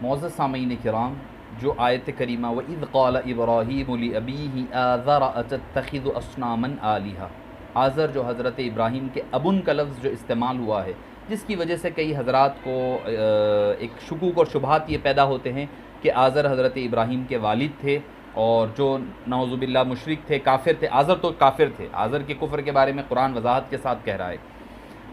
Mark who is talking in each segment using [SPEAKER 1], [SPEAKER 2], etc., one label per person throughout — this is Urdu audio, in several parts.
[SPEAKER 1] معزز سامعین کرام، جو آیت کریمہ وَإِذْ قَالَ إِبْرَاهِيمُ لِأَبِيهِ آذَرَ أَتَتَّخِذُ أَصْنَامًا آلِهَةً، آذر جو حضرت ابراہیم کے ابن کا لفظ جو استعمال ہوا ہے، جس کی وجہ سے کئی حضرات کو ایک شکوک اور شبہات یہ پیدا ہوتے ہیں کہ آذر حضرت ابراہیم کے والد تھے، اور جو نعوذ باللہ مشرک تھے، کافر تھے۔ آذر تو کافر تھے، آذر کے کفر کے بارے میں قرآن وضاحت کے ساتھ کہہ رہا ہے۔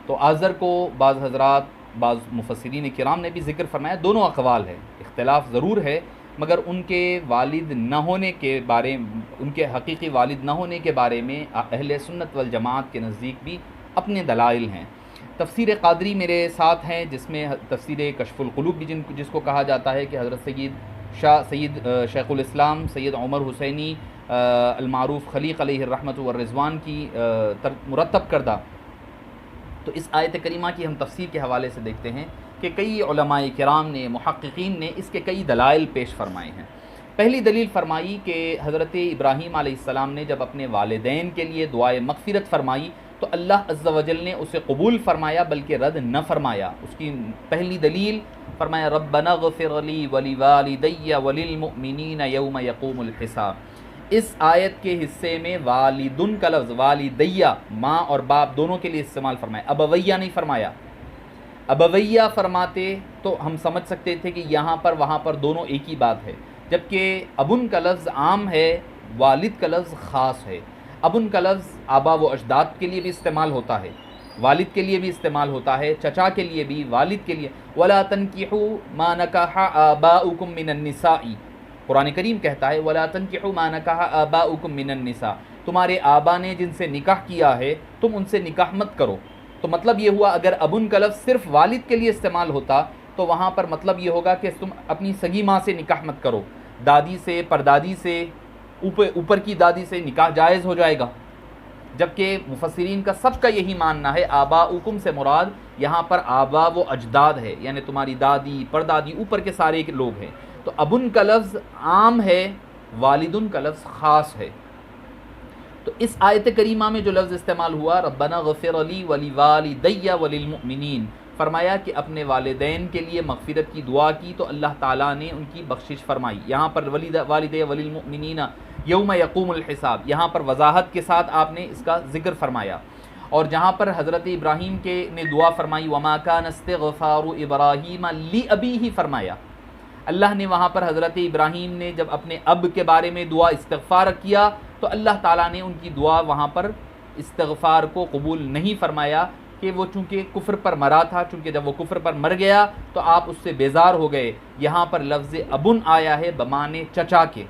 [SPEAKER 1] تو آذر کو بعض حضرات، بعض مفسرین کرام نے بھی ذکر فرمایا، دونوں اقوال ہے، اختلاف ضرور ہے، مگر ان کے والد نہ ہونے کے بارے، ان کے حقیقی والد نہ ہونے کے بارے میں اہل سنت والجماعت کے نزدیک بھی اپنے دلائل ہیں۔ تفسیر قادری میرے ساتھ ہیں، جس میں تفسیر کشف القلوب بھی جس کو کہا جاتا ہے، کہ حضرت سید شیخ الاسلام سید عمر حسینی المعروف خلیق علیہ الرحمۃ والرضوان کی مرتب کردہ، تو اس آیت کریمہ کی ہم تفسیر کے حوالے سے دیکھتے ہیں کہ کئی علماء کرام نے، محققین نے اس کے کئی دلائل پیش فرمائے ہیں۔ پہلی دلیل فرمائی کہ حضرت ابراہیم علیہ السلام نے جب اپنے والدین کے لیے دعائے مغفرت فرمائی تو اللہ عز و جل نے اسے قبول فرمایا، بلکہ رد نہ فرمایا۔ اس کی پہلی دلیل فرمایا ربنا اغفر لی ولوالدی وللمؤمنین یوم یقوم الحساب۔ اس آیت کے حصے میں والدن کا لفظ والدیہ، ماں اور باپ دونوں کے لیے استعمال فرمایا، ابویہ نہیں فرمایا۔ ابویہ فرماتے تو ہم سمجھ سکتے تھے کہ یہاں پر وہاں پر دونوں ایک ہی بات ہے، جبکہ ابن کا لفظ عام ہے، والد کا لفظ خاص ہے۔ ابن کا لفظ آبا و اجداد کے لیے بھی استعمال ہوتا ہے، والد کے لیے بھی استعمال ہوتا ہے، چچا کے لیے بھی، والد کے لیے۔ وَلَا تَنْكِحُوا مَا نَكَحَ آبَاؤُكُم مِّنَ النِّسَاءِ، قرآن کریم کہتا ہے وَلَا تَنْكِحُوا مَا نَكَحَ آبَاؤُكُم مِّنَ النِّسَاءِ، تمہارے آبا نے جن سے نکاح کیا ہے تم ان سے نکاح مت کرو۔ تو مطلب یہ ہوا اگر ابن کا لفظ صرف والد کے لیے استعمال ہوتا تو وہاں پر مطلب یہ ہوگا کہ تم اپنی سگی ماں سے نکاح مت کرو، دادی سے، پردادی سے، اوپر کی دادی سے نکاح جائز ہو جائے گا۔ جبکہ مفسرین کا سب کا یہی ماننا ہے آباؤکم سے مراد یہاں پر آبا و اجداد ہے، یعنی تمہاری دادی، پردادی، اوپر کے سارے لوگ ہیں۔ تو ابن کا لفظ عام ہے، والدن کا لفظ خاص ہے۔ تو اس آیت کریمہ میں جو لفظ استعمال ہوا ربنا غفر لی ولوالدی وللمؤمنین، فرمایا کہ اپنے والدین کے لیے مغفرت کی دعا کی تو اللہ تعالیٰ نے ان کی بخشش فرمائی۔ یہاں پر والدی وللمؤمنین یوم یقوم الحساب، یہاں پر وضاحت کے ساتھ آپ نے اس کا ذکر فرمایا۔ اور جہاں پر حضرت ابراہیم کے نے دعا فرمائی وما کان استغفار ابراہیم لابیہ فرمایا، اللہ نے وہاں پر حضرت ابراہیم نے جب اپنے اب کے بارے میں دعا استغفار کیا تو اللہ تعالیٰ نے ان کی دعا وہاں پر استغفار کو قبول نہیں فرمایا، کہ وہ چونکہ کفر پر مرا تھا، چونکہ جب وہ کفر پر مر گیا تو آپ اس سے بیزار ہو گئے۔ یہاں پر لفظ ابن آیا ہے بمانے چچا کے،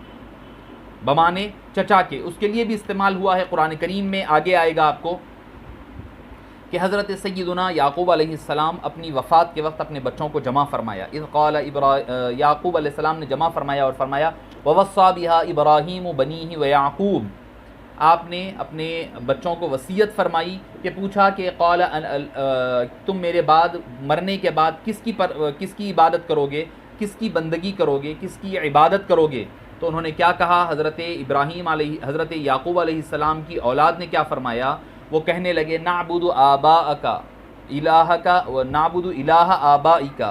[SPEAKER 1] بمانے چچا کے، اس کے لیے بھی استعمال ہوا ہے قرآن کریم میں، آگے آئے گا آپ کو کہ حضرت سیدنا یعقوب علیہ السلام اپنی وفات کے وقت اپنے بچوں کو جمع فرمایا۔ اذ قال یعقوب علیہ السلام نے جمع فرمایا اور فرمایا ووصى بها ابراہیم بنیہ ویعقوب، آپ نے اپنے بچوں کو وصیت فرمائی کہ پوچھا کہ قال تم میرے بعد مرنے کے بعد کس کی عبادت کرو گے، کس کی بندگی کرو گے، کس کی عبادت کرو گے؟ تو انہوں نے کیا کہا؟ حضرت یعقوب علیہ السلام کی اولاد نے کیا فرمایا؟ وہ کہنے لگے نعبد آباءک الہک و نعبد الہ آبائک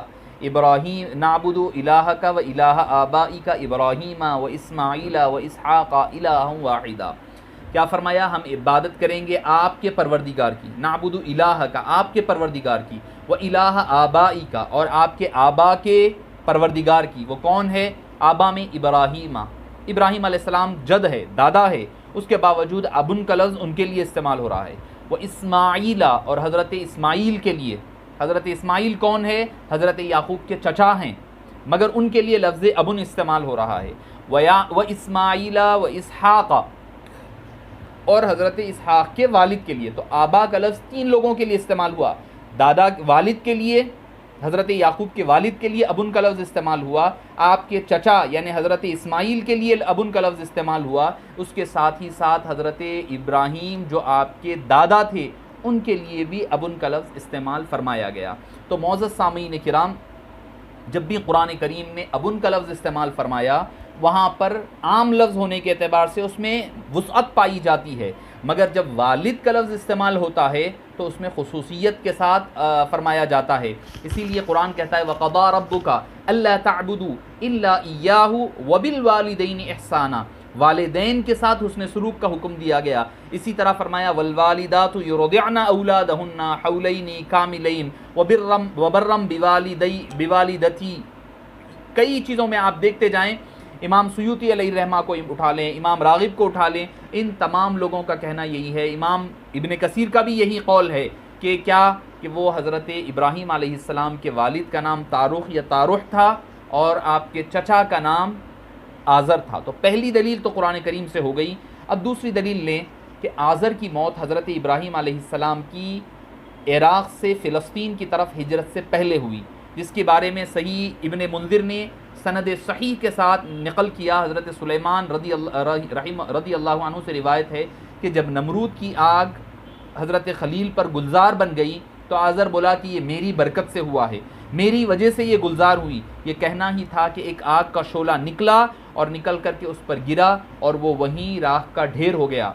[SPEAKER 1] ابراہیم، نعبد الہک و الہ آبائک ابراہیم و اسماعیل و اسحاق الہ واحدا۔ کیا فرمایا؟ ہم عبادت کریں گے آپ کے پروردگار کی، نعبد الہک آپ کے پروردگار کی، و الہ آبائک اور آپ کے آبا کے پروردگار کی۔ وہ کون ہے؟ آبا میں ابراہیم، ابراہیم علیہ السلام جد ہے، دادا ہے، اس کے باوجود ابن کا لفظ ان کے لیے استعمال ہو رہا ہے۔ وہ اسماعیل اور حضرت اسماعیل کے لیے، حضرت اسماعیل کون ہے؟ حضرت یعقوب کے چچا ہیں، مگر ان کے لیے لفظ ابن استعمال ہو رہا ہے۔ و اسماعیل و اسحاق اور حضرت اسحاق کے والد کے لیے، تو آبا کا لفظ 3 لوگوں کے لیے استعمال ہوا، دادا والد کے لیے، حضرت یعقوب کے والد کے لیے ابن کا لفظ استعمال ہوا، آپ کے چچا یعنی حضرت اسماعیل کے لیے ابن کا لفظ استعمال ہوا، اس کے ساتھ ہی ساتھ حضرت ابراہیم جو آپ کے دادا تھے ان کے لیے بھی ابن کا لفظ استعمال فرمایا گیا۔ تو معزز سامعین کرام، جب بھی قرآن کریم نے ابن کا لفظ استعمال فرمایا وہاں پر عام لفظ ہونے کے اعتبار سے اس میں وسعت پائی جاتی ہے، مگر جب والد کا لفظ استعمال ہوتا ہے تو اس میں خصوصیت کے ساتھ فرمایا جاتا ہے. اسی لیے قرآن کہتا ہے وَقَضَىٰ رَبُّكَ أَلَّا تَعْبُدُوا إِلَّا إِيَّاهُ وَبِالْوَالِدَيْنِ إِحْسَانًا، والدین کے ساتھ حسن سلوک کا حکم دیا گیا. اسی طرح فرمایا وَالْوَالِدَاتُ يُرْضِعْنَ أَوْلَادَهُنَّ حَوْلَيْنِ كَامِلَيْنِ وَبِرًّا بِوَالِدَتِي. کئی چیزوں میں آپ دیکھتے جائیں، امام سیوطی علیہ الرحمہ کو اٹھا لیں، امام راغب کو اٹھا لیں، ان تمام لوگوں کا کہنا یہی ہے. امام ابن کثیر کا بھی یہی قول ہے کہ کیا کہ وہ حضرت ابراہیم علیہ السلام کے والد کا نام تاروخ یا تاروح تھا اور آپ کے چچا کا نام آزر تھا. تو پہلی دلیل تو قرآن کریم سے ہو گئی. اب دوسری دلیل لیں کہ آزر کی موت حضرت ابراہیم علیہ السلام کی عراق سے فلسطین کی طرف ہجرت سے پہلے ہوئی، جس کے بارے میں صحیح ابن منذر نے سند صحیح کے ساتھ نقل کیا. حضرت سلیمان رضی اللہ عنہ سے روایت ہے کہ جب نمرود کی آگ حضرت خلیل پر گلزار بن گئی تو آزر بولا کہ یہ میری برکت سے ہوا ہے، میری وجہ سے یہ گلزار ہوئی. یہ کہنا ہی تھا کہ ایک آگ کا شعلہ نکلا اور نکل کر کے اس پر گرا اور وہ وہیں راکھ کا ڈھیر ہو گیا.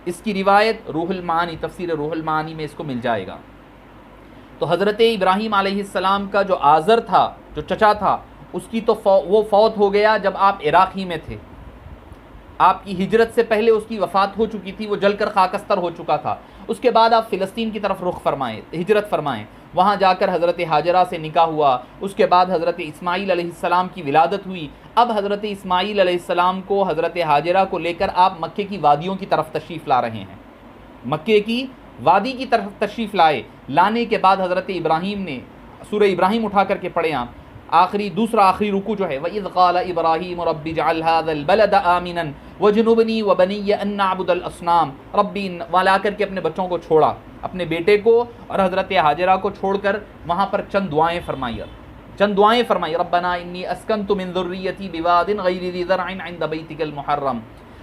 [SPEAKER 1] اس کی روایت روح المعانی، تفسیر روح المعانی میں اس کو مل جائے گا. تو حضرت ابراہیم علیہ السلام کا جو آزر تھا، جو چچا تھا، اس کی تو وہ فوت ہو گیا جب آپ عراق ہی میں تھے. آپ کی ہجرت سے پہلے اس کی وفات ہو چکی تھی، وہ جل کر خاکستر ہو چکا تھا. اس کے بعد آپ فلسطین کی طرف رخ فرمائیں، ہجرت فرمائیں، وہاں جا کر حضرت ہاجرہ سے نکاح ہوا. اس کے بعد حضرت اسماعیل علیہ السلام کی ولادت ہوئی. اب حضرت اسماعیل علیہ السلام کو حضرت ہاجرہ کو لے کر آپ مکے کی وادیوں کی طرف تشریف لا رہے ہیں، مکے کی وادی کی طرف تشریف لائے. لانے کے بعد حضرت ابراہیم نے سورہ ابراہیم اٹھا کر کے پڑھے آپ، دوسرا آخری رکوع جو ہے وَإِذْ قَالَ إِبْرَاهِيمُ رَبِّ اجْعَلْ هَذَا الْبَلَدَ آمِنًا وَاجْنُبْنِي وَبَنِيَّ أَن نَّعْبُدَ الْأَصْنَامَ رَبِّ. وہاں کر کے اپنے بچوں کو چھوڑا، اپنے بیٹے کو اور حضرت ہاجرہ کو چھوڑ کر وہاں پر چند دعائیں فرمائی. ربنا انی اسکنت من ذریتی بواد غیر ذی زرع عند بیتک المحرم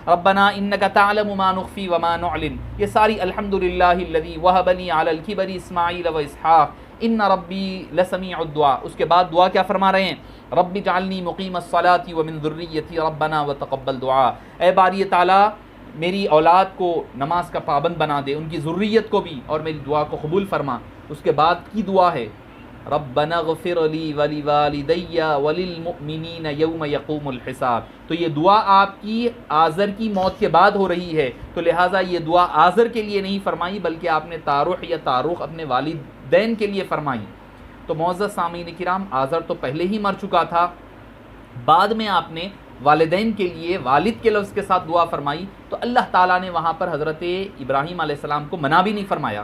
[SPEAKER 1] ربنا انک تعلم ما نخفی وما نعلن. یہ ساری الحمدللہ الذی وہب لی علی الکبر اسماعیل و اسحاق ان ربی لسمیع الدعاء. اس کے بعد دعا کیا فرما رہے ہیں؟ رب اجعلنی مقیم الصلاۃ ومن ذریتی ربنا وتقبل دعاء. اے باری تعالیٰ میری اولاد کو نماز کا پابند بنا دے، ان کی ذریت کو بھی، اور میری دعا کو قبول فرما. اس کے بعد کی دعا ہے ربنا اغفر لی ولوالدی وللمؤمنین یوم یقوم الحساب. تو یہ دعا آپ کی آزر کی موت کے بعد ہو رہی ہے، تو لہٰذا یہ دعا آزر کے لیے نہیں فرمائی بلکہ آپ نے تاروح یا تاروخ اپنے والدین کے لیے فرمائی. تو معزز سامعین کرام، آزر تو پہلے ہی مر چکا تھا، بعد میں آپ نے والدین کے لیے والد کے لفظ کے ساتھ دعا فرمائی. تو اللہ تعالیٰ نے وہاں پر حضرت ابراہیم علیہ السلام کو منع بھی نہیں فرمایا.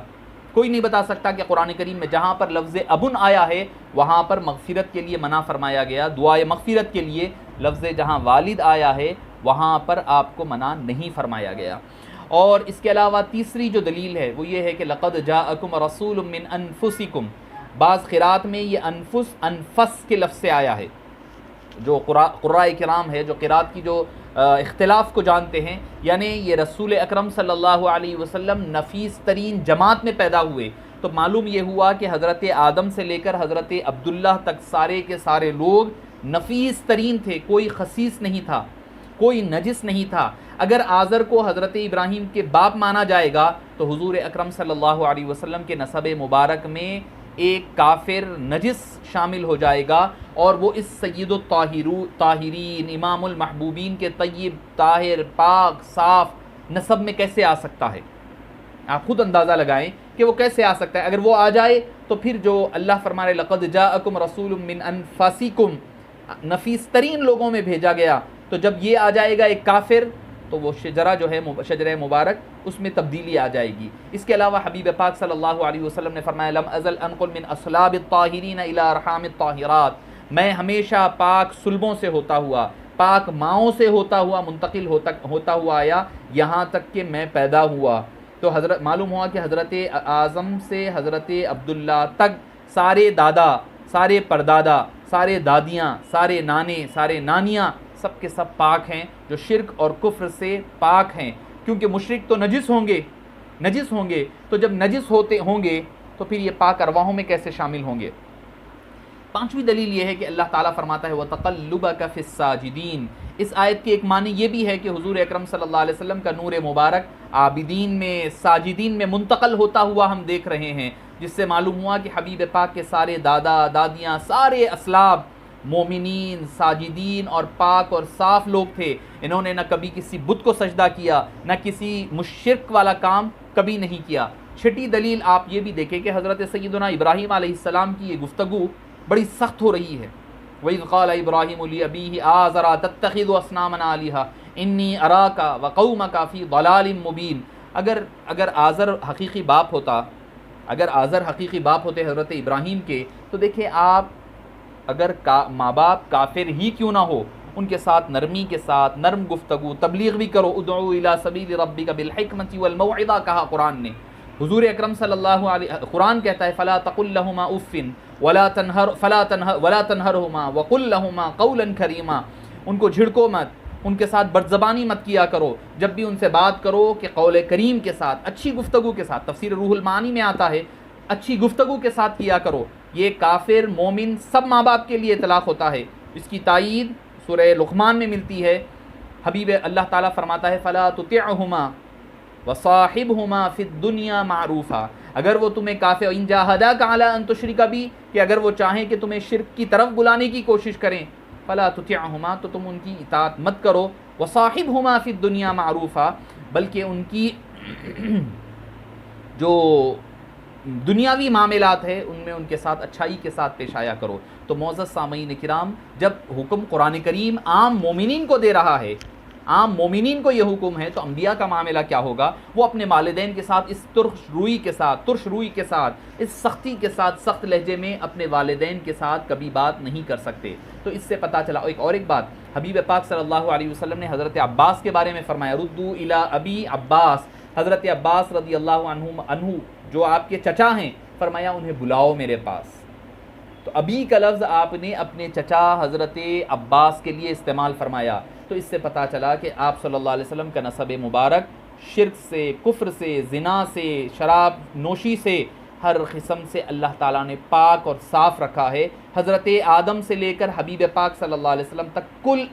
[SPEAKER 1] کوئی نہیں بتا سکتا کہ قرآن کریم میں جہاں پر لفظ ابن آیا ہے وہاں پر مغفرت کے لیے منع فرمایا گیا، دعائے مغفرت کے لیے. لفظ جہاں والد آیا ہے وہاں پر آپ کو منع نہیں فرمایا گیا. اور اس کے علاوہ تیسری جو دلیل ہے وہ یہ ہے کہ لقد جاءکم رسول من انفسکم. بعض قرات میں یہ انفس کے لفظ سے آیا ہے. جو قراء کرام ہے، جو قرات کی جو اختلاف کو جانتے ہیں، یعنی یہ رسول اکرم صلی اللہ علیہ وسلم نفیس ترین جماعت میں پیدا ہوئے. تو معلوم یہ ہوا کہ حضرت آدم سے لے کر حضرت عبداللہ تک سارے کے سارے لوگ نفیس ترین تھے، کوئی خسیس نہیں تھا، کوئی نجس نہیں تھا. اگر آزر کو حضرت ابراہیم کے باپ مانا جائے گا تو حضور اکرم صلی اللہ علیہ وسلم کے نسب مبارک میں ایک کافر نجس شامل ہو جائے گا، اور وہ اس سید الطاہرین امام المحبوبین کے طیب طاہر پاک صاف نسب میں کیسے آ سکتا ہے؟ آپ خود اندازہ لگائیں کہ وہ کیسے آ سکتا ہے. اگر وہ آ جائے تو پھر جو اللہ فرما رہے لقد جاءکم رسول من انفسکم، نفیس ترین لوگوں میں بھیجا گیا، تو جب یہ آ جائے گا ایک کافر تو وہ شجرہ جو ہے شجرہ مبارک اس میں تبدیلی آ جائے گی. اس کے علاوہ حبیب پاک صلی اللہ علیہ وسلم نے فرمایا لم ازل انقل من اصلاب الطاہرین الی ارحام الطاہرات. میں ہمیشہ پاک سلبوں سے ہوتا ہوا، پاک ماؤں سے ہوتا ہوا منتقل ہوتا ہوا آیا یہاں تک کہ میں پیدا ہوا. تو حضرت معلوم ہوا کہ حضرت اعظم سے حضرت عبداللہ تک سارے دادا، سارے پردادا، سارے دادیاں، سارے نانے، سارے نانیاں سب کے سب پاک ہیں، جو شرک اور کفر سے پاک ہیں. کیونکہ مشرک تو نجس ہوں گے، تو جب نجس ہوں گے تو پھر یہ پاک ارواحوں میں کیسے شامل ہوں گے؟ پانچویں دلیل یہ ہے کہ اللہ تعالیٰ فرماتا ہے وَتَقَلُّبَكَ فِي السَّاجِدِينَ، اس آیت کی ایک معنی یہ بھی ہے کہ حضور اکرم صلی اللہ علیہ وسلم کا نور مبارک عابدین میں ساجدین میں منتقل ہوتا ہوا ہم دیکھ رہے ہیں، جس سے معلوم ہوا کہ حبیب پاک کے سارے دادا دادیاں سارے اسلاف مومنین ساجدین اور پاک اور صاف لوگ تھے. انہوں نے نہ کبھی کسی بت کو سجدہ کیا، نہ کسی مشرک والا کام کبھی نہیں کیا. چھٹی دلیل آپ یہ بھی دیکھیں کہ حضرت سیدنا ابراہیم علیہ السلام کی یہ گفتگو بڑی سخت ہو رہی ہے. وَإِذْ قَالَ إِبْرَاهِيمُ لِأَبِيهِ آزَرَ تَتَّخِذُ أَصْنَامًا آلِهَةً إِنِّي أَرَاكَ وَقَوْمَكَ فِي ضَلَالٍ مُبِينٍ. اگر آزر حقیقی باپ ہوتا، اگر آزر حقیقی باپ ہوتے حضرت ابراہیم کے، تو دیکھیں آپ اگر ماں باپ کافر ہی کیوں نہ ہو، ان کے ساتھ نرمی کے ساتھ نرم گفتگو تبلیغ بھی کرو. ادعو الی سبیل ربک بالحکمۃ والموعظہ کہا قرآن نے. حضور اکرم صلی اللہ علیہ قرآن کہتا ہے فلا تقل لہما اف ولا تنہرہما وقل لہما قولا کریما. ان کو جھڑکو مت، ان کے ساتھ بدزبانی مت کیا کرو، جب بھی ان سے بات کرو کہ قول کریم کے ساتھ اچھی گفتگو کے ساتھ. تفسیر روح المعانی میں آتا ہے اچھی گفتگو کے ساتھ کیا کرو. یہ کافر مومن سب ماں باپ کے لیے اطلاق ہوتا ہے. اس کی تائید سورہ لقمان میں ملتی ہے. حبیب اللہ تعالیٰ فرماتا ہے فلا تطعہما وصاحبہما فی الدنیا معروفا. اگر وہ تمہیں کافر ان جاہداک علی ان تشرک بی، کہ اگر وہ چاہیں کہ تمہیں شرک کی طرف بلانے کی کوشش کریں، فلا تطعہما تو تم ان کی اطاعت مت کرو. وصاحبہما فی الدنیا معروفا، بلکہ ان کی جو دنیاوی معاملات ہے ان میں ان کے ساتھ اچھائی کے ساتھ پیش آیا کرو. تو معزز سامعین کرام، جب حکم قرآن کریم عام مومنین کو دے رہا ہے، عام مومنین کو یہ حکم ہے، تو انبیاء کا معاملہ کیا ہوگا؟ وہ اپنے والدین کے ساتھ اس ترش روئی کے ساتھ اس سختی کے ساتھ سخت لہجے میں اپنے والدین کے ساتھ کبھی بات نہیں کر سکتے. تو اس سے پتہ چلا. اور ایک بات حبیب پاک صلی اللہ علیہ وسلم نے حضرت عباس کے بارے میں فرمایا ردو الی ابی عباس. حضرت عباس رضی اللہ عنہ جو آپ کے چچا ہیں، فرمایا انہیں بلاؤ میرے پاس. تو ابی کا لفظ آپ نے اپنے چچا حضرت عباس کے لیے استعمال فرمایا. تو اس سے پتہ چلا کہ آپ صلی اللہ علیہ وسلم کا نسب مبارک شرک سے، کفر سے، زنا سے، شراب نوشی سے، ہر قسم سے اللہ تعالیٰ نے پاک اور صاف رکھا ہے. حضرت آدم سے لے کر حبیب پاک صلی اللہ علیہ وسلم تک کل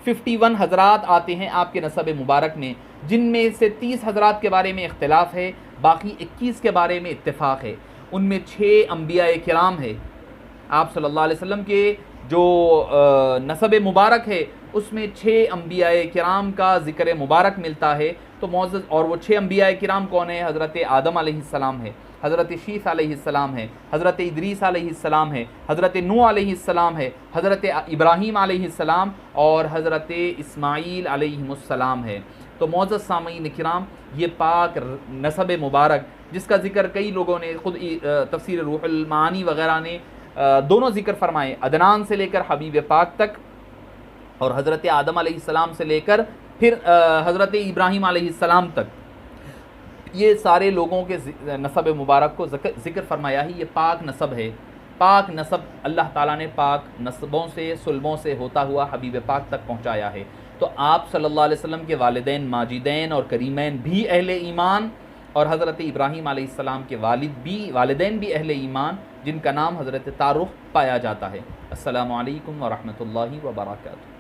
[SPEAKER 1] 51 حضرات آتے ہیں آپ کے نسب مبارک میں، جن میں سے 30 حضرات کے بارے میں اختلاف ہے، باقی 21 کے بارے میں اتفاق ہے. ان میں 6 انبیاء کرام ہے. آپ صلی اللہ علیہ وسلم کے جو نسب مبارک ہے اس میں 6 انبیاء کرام کا ذکر مبارک ملتا ہے. تو معزز، اور وہ 6 انبیاء کرام کون ہیں؟ حضرت آدم علیہ السلام ہے، حضرت شیث علیہ السلام ہے، حضرت ادریس علیہ السلام ہے، حضرت نوح علیہ السلام ہے، حضرت ابراہیم علیہ السلام اور حضرت اسماعیل علیہ السلام ہے. تو معزز سامعین کرام، یہ پاک نسب مبارک جس کا ذکر کئی لوگوں نے خود تفسیر روح المعانی وغیرہ نے دونوں ذکر فرمائے، عدنان سے لے کر حبیب پاک تک، اور حضرت آدم علیہ السلام سے لے کر پھر حضرت ابراہیم علیہ السلام تک، یہ سارے لوگوں کے نسب مبارک کو ذکر فرمایا ہی. یہ پاک نسب ہے. پاک نسب اللہ تعالیٰ نے پاک نسبوں سے، سلبوں سے ہوتا ہوا حبیب پاک تک پہنچایا ہے. تو آپ صلی اللہ علیہ وسلم کے والدین ماجدین اور کریمین بھی اہل ایمان، اور حضرت ابراہیم علیہ السلام کے والدین بھی اہل ایمان، جن کا نام حضرت طارق پایا جاتا ہے. السلام علیکم ورحمۃ اللہ وبرکاتہ.